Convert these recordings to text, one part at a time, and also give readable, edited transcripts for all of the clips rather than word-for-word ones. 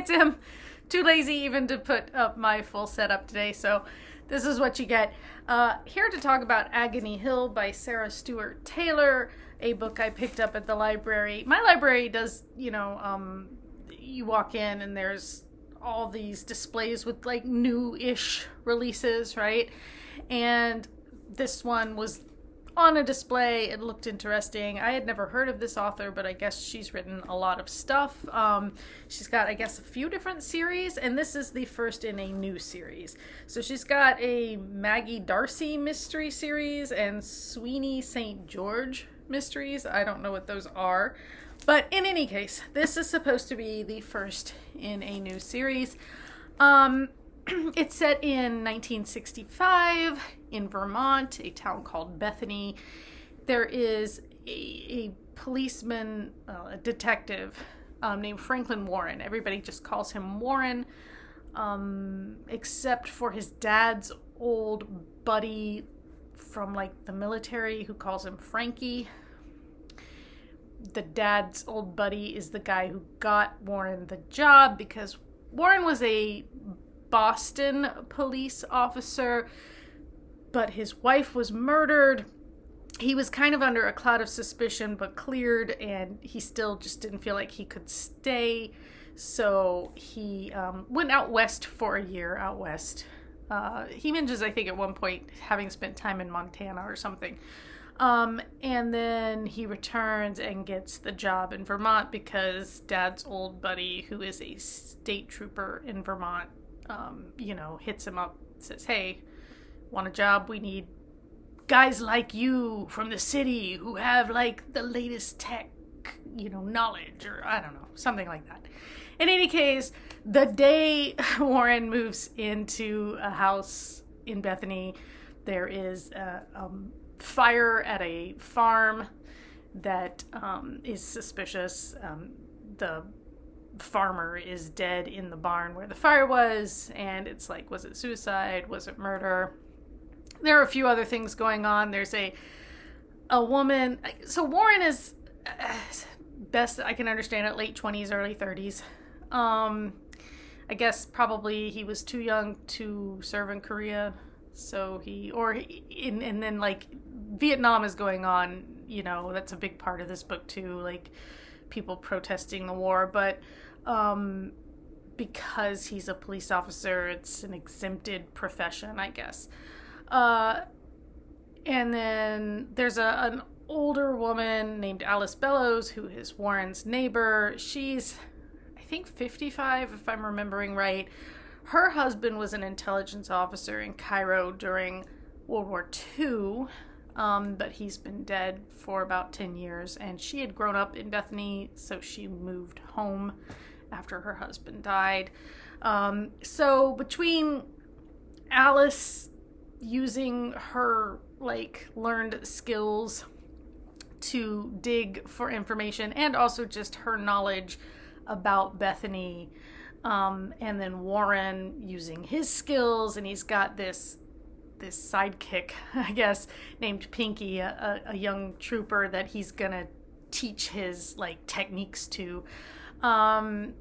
am too lazy even to put up my full setup today, so this is what you get. Here to talk about Agony Hill by Sarah Stewart Taylor, a book I picked up at the library. My library does, you walk in and there's all these displays with like new-ish releases, right? And this one was on a display. It looked interesting. I had never heard of this author, but I guess she's written a lot of stuff. She's got, I guess, a few different series, and this is the first in a new series. So she's got a Maggie Darcy mystery series and Sweeney St. George mysteries. I don't know what those are. But in any case, this is supposed to be the first in a new series. It's set in 1965 in Vermont, a town called Bethany. There is a policeman, a detective named Franklin Warren. Everybody just calls him Warren, except for his dad's old buddy from like the military who calls him Frankie. The dad's old buddy is the guy who got Warren the job because Warren was a Boston police officer, but his wife was murdered. He was kind of under a cloud of suspicion, but cleared, and he still just didn't feel like he could stay. So he went out west for a year, out west. He mentions, I think, at one point having spent time in Montana or something. And then he returns and gets the job in Vermont because Dad's old buddy, who is a state trooper in Vermont, hits him up, says, hey, want a job? We need guys like you from the city who have like the latest tech, knowledge, or I don't know, something like that. In any case, the day Warren moves into a house in Bethany, there is a fire at a farm that is suspicious. The farmer is dead in the barn where the fire was, and it's like, was it suicide? Was it murder? There are a few other things going on. There's a woman. So Warren is, best I can understand it, late 20s, early 30s. I guess probably he was too young to serve in Korea. So and then like Vietnam is going on, that's a big part of this book too, like people protesting the war, but because he's a police officer, it's an exempted profession, I guess. And then there's an older woman named Alice Bellows, who is Warren's neighbor. She's, I think, 55, if I'm remembering right. Her husband was an intelligence officer in Cairo during World War II, but he's been dead for about 10 years, and she had grown up in Bethany, so she moved home after her husband died. So between Alice using her learned skills to dig for information and also just her knowledge about Bethany, and then Warren using his skills, and he's got this sidekick, I guess, named Pinky, a young trooper that he's gonna teach his techniques to. So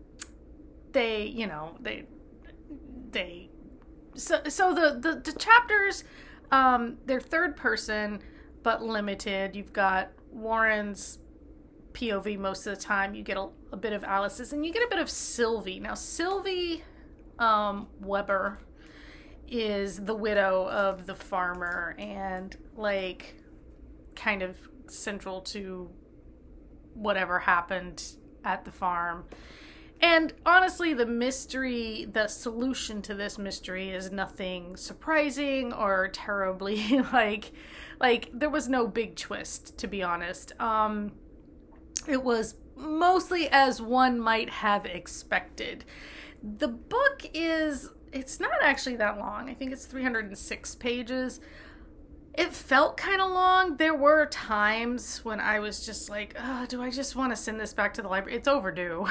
the chapters, they're third person but limited. You've got Warren's POV most of the time. You get a bit of Alice's, and you get a bit of Sylvie. Now, Sylvie Weber is the widow of the farmer and kind of central to whatever happened at the farm. And honestly, the solution to this mystery is nothing surprising or terribly there was no big twist, to be honest. It was mostly as one might have expected. The book it's not actually that long. I think it's 306 pages. It felt kind of long. There were times when I was just like, oh, do I just want to send this back to the library? It's overdue.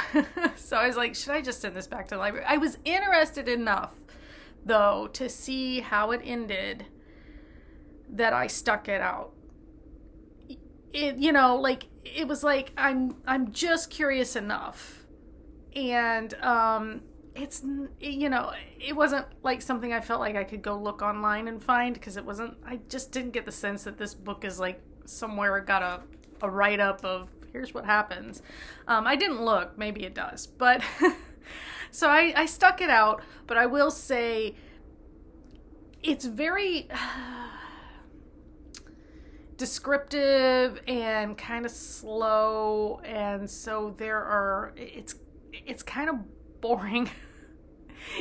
So I was like, should I just send this back to the library? I was interested enough, though, to see how it ended that I stuck it out. It was like, I'm just curious enough And it's, it wasn't like something I felt like I could go look online and find, because I just didn't get the sense that this book is like somewhere got a write-up of here's what happens. I didn't look, maybe it does, but so I stuck it out. But I will say it's very descriptive and kind of slow, and so it's kind of boring.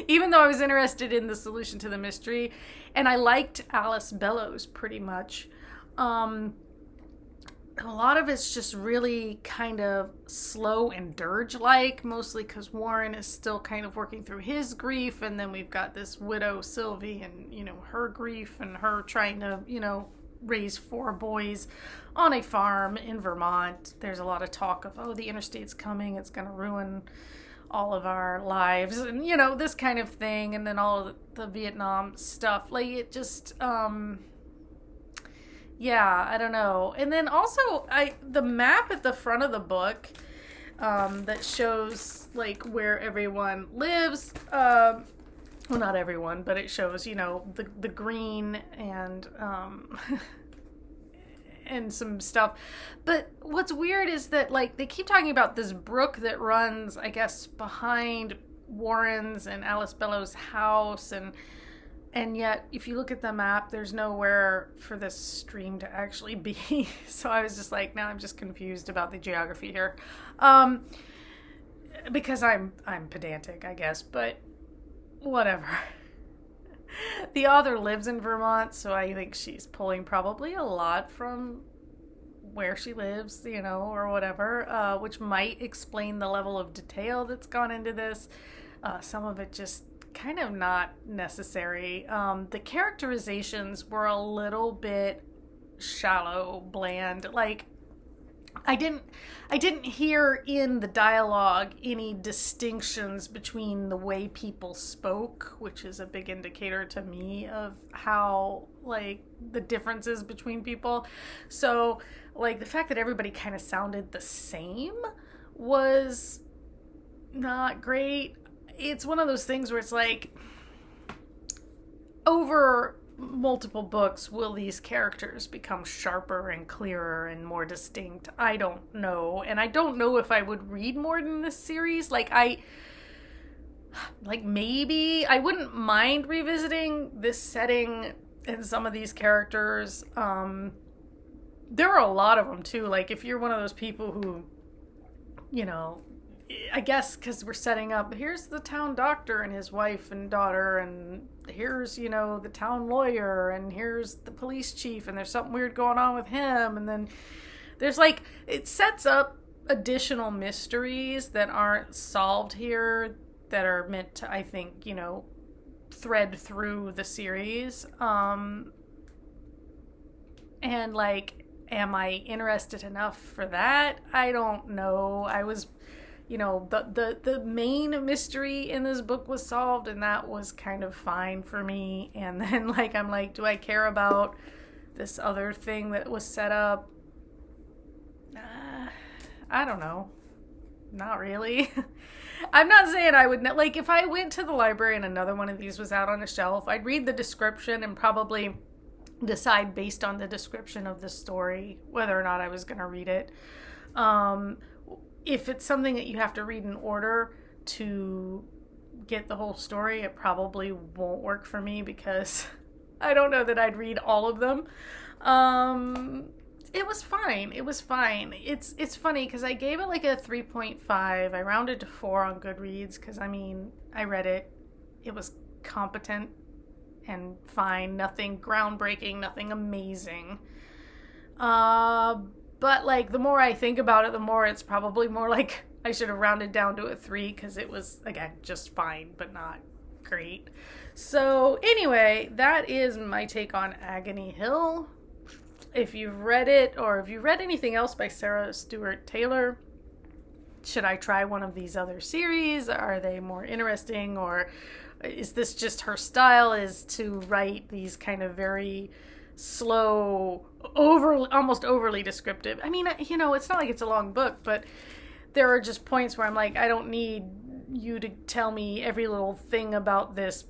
Even though I was interested in the solution to the mystery, and I liked Alice Bellows pretty much. A lot of it's just really kind of slow and dirge-like, mostly because Warren is still kind of working through his grief, and then we've got this widow Sylvie and, her grief and her trying to, raise 4 boys on a farm in Vermont. There's a lot of talk of, the interstate's coming, it's going to ruin all of our lives, and, this kind of thing, and then all of the Vietnam stuff. Like, it just, yeah, I don't know. And then also, the map at the front of the book that shows, like, where everyone lives, well, not everyone, but it shows, the green and and some stuff. But what's weird is that, like, they keep talking about this brook that runs, I guess, behind Warren's and Alice Bellows' house, and yet, if you look at the map, there's nowhere for this stream to actually be. So I was just like, now I'm just confused about the geography here. Because I'm pedantic, I guess, but whatever. The author lives in Vermont, so I think she's pulling probably a lot from where she lives, or whatever, which might explain the level of detail that's gone into this. Some of it just kind of not necessary. The characterizations were a little bit shallow, bland. Like, I didn't hear in the dialogue any distinctions between the way people spoke, which is a big indicator to me of how, like, the differences between people. So, like, the fact that everybody kind of sounded the same was not great. It's one of those things where it's like, over multiple books, will these characters become sharper and clearer and more distinct? I don't know. And I don't know if I would read more than this series. Maybe I wouldn't mind revisiting this setting and some of these characters. There are a lot of them too. Like, if you're one of those people who, I guess because we're setting up, here's the town doctor and his wife and daughter, and here's, the town lawyer, and here's the police chief, and there's something weird going on with him, and then there's, like, it sets up additional mysteries that aren't solved here that are meant to, I think, thread through the series. And, like, am I interested enough for that? I don't know. I was... the main mystery in this book was solved, and that was kind of fine for me. And then, like, I'm like, do I care about this other thing that was set up? I don't know. Not really. I'm not saying I would... Like, if I went to the library and another one of these was out on a shelf, I'd read the description and probably decide based on the description of the story whether or not I was going to read it. If it's something that you have to read in order to get the whole story, it probably won't work for me, because I don't know that I'd read all of them. It was fine. It's funny because I gave it like a 3.5. I rounded to 4 on Goodreads because, I read it. It was competent and fine. Nothing groundbreaking, nothing amazing. But, like, the more I think about it, the more it's probably more like I should have rounded down to a 3, because it was, again, just fine, but not great. So, anyway, that is my take on Agony Hill. If you've read it, or if you've read anything else by Sarah Stewart Taylor, should I try one of these other series? Are they more interesting, or is this just her style, is to write these kind of very slow, almost overly descriptive? It's not like it's a long book, but there are just points where I'm like, I don't need you to tell me every little thing about this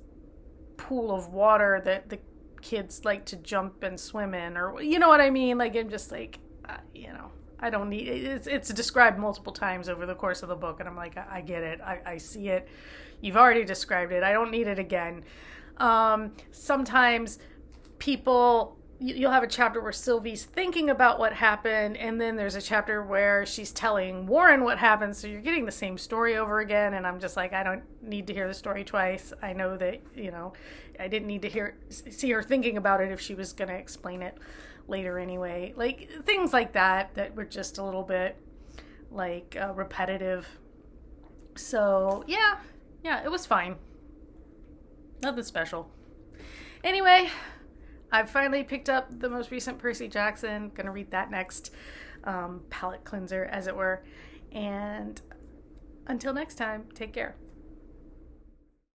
pool of water that the kids like to jump and swim in, or you know what I mean? Like, I'm just like, I don't need it's described multiple times over the course of the book, and I'm like, I get it, I see it, you've already described it, I don't need it again. Sometimes you'll have a chapter where Sylvie's thinking about what happened, and then there's a chapter where she's telling Warren what happened, so you're getting the same story over again, and I'm just like, I don't need to hear the story twice. I know that, I didn't need to see her thinking about it if she was going to explain it later anyway. Like, things like that were just a little bit, like, repetitive. So, yeah, it was fine. Nothing special. Anyway, I've finally picked up the most recent Percy Jackson. Gonna read that next. Palate cleanser, as it were. And until next time, take care.